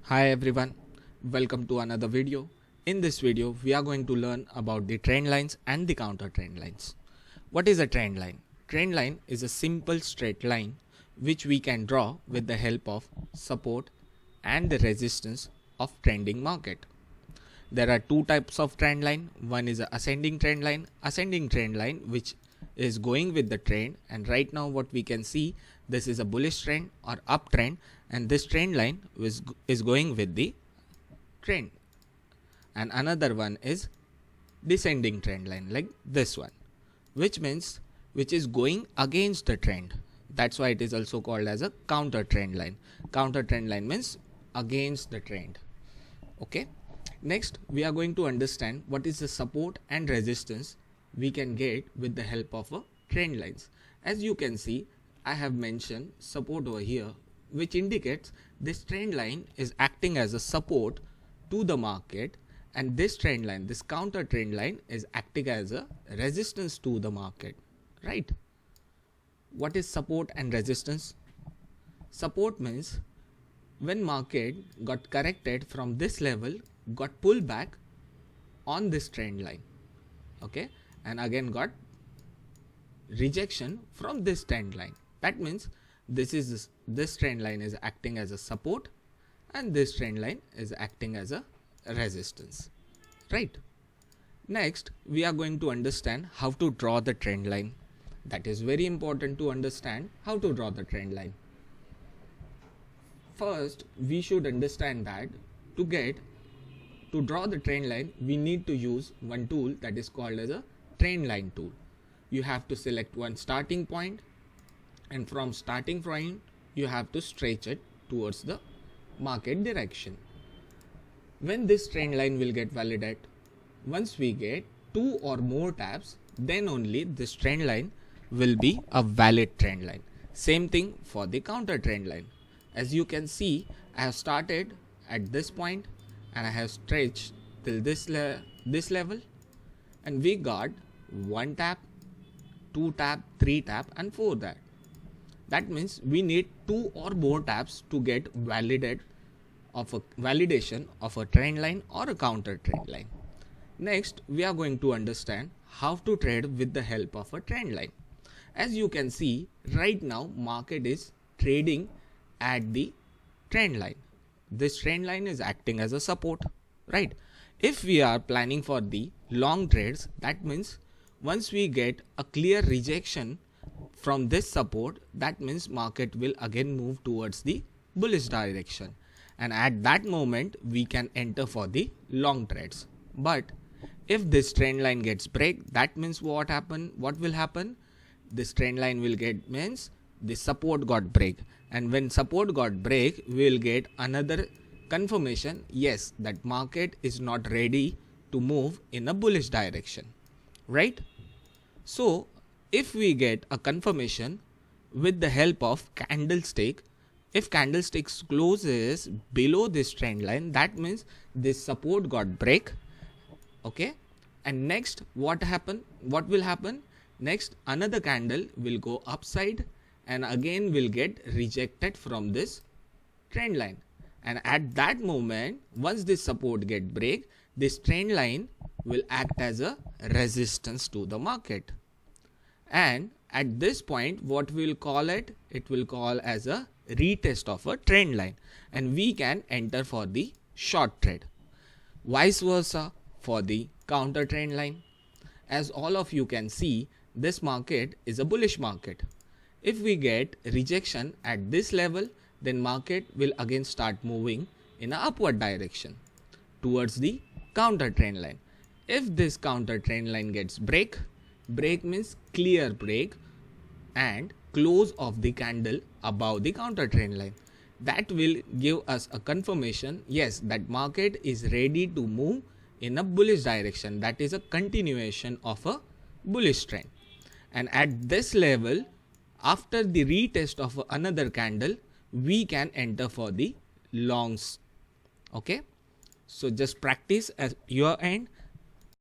Hi everyone, welcome to another video. In this video, we are going to learn about the trend lines and the counter trend lines. What is a trend line? Trend line is a simple straight line which we can draw with the help of support and the resistance of trending market. There are two types of trend line. One is a ascending trend line which is going with the trend, and right now what we can see, this is a bullish trend or uptrend, and this trend line is going with the trend. And another one is descending trend line like this one, which means which is going against the trend. That's why it is also called as a counter trend line. Counter trend line means against the trend. Okay. Next, we are going to understand what is the support and resistance we can get with the help of a trend lines. As you can see, I have mentioned support over here, which indicates this trend line is acting as a support to the market, and this trend line, this counter trend line, is acting as a resistance to the market, right? What is support and resistance? Support means when market got corrected from this level, got pulled back on this trend line, okay, and again got rejection from this trend line. That means this trend line is acting as a support and this trend line is acting as a resistance, right? Next, we are going to understand how to draw the trend line. That is very important to understand how to draw the trend line. First, we should understand that to draw the trend line, we need to use one tool that is called as a trend line tool. You have to select one starting point, and from starting point, you have to stretch it towards the market direction. When this trend line will get validated, once we get 2 or more taps, then only this trend line will be a valid trend line. Same thing for the counter trend line. As you can see, I have started at this point and I have stretched till this level, and we got 1 tap, 2 tap, 3 tap and 4 tap. That means we need 2 or more taps to get validation of a trend line or a counter trend line. Next, we are going to understand how to trade with the help of a trend line. As you can see, right now market is trading at the trend line. This trend line is acting as a support, right? If we are planning for the long trades, that means once we get a clear rejection from this support, that means market will again move towards the bullish direction, and at that moment we can enter for the long trades. But if this trend line gets break, that means what will happen? This trend line will get means the support got break, and when support got break, we will get another confirmation, yes, that market is not ready to move in a bullish direction, right? So if we get a confirmation with the help of candlestick, if candlestick closes below this trend line, that means this support got break, okay. And next, what will happen? Next, another candle will go upside and again will get rejected from this trend line, and at that moment, once this support get break, this trend line will act as a resistance to the market, and at this point, what we will call it will call as a retest of a trend line, and we can enter for the short trade. Vice versa for the counter trend line. As all of you can see, this market is a bullish market. If we get rejection at this level, then market will again start moving in an upward direction towards the counter trend line. If this counter trend line gets break means clear break and close of the candle above the counter trend line, that will give us a confirmation, yes, that market is ready to move in a bullish direction. That is a continuation of a bullish trend, and at this level, after the retest of another candle, we can enter for the longs, okay. So just practice at your end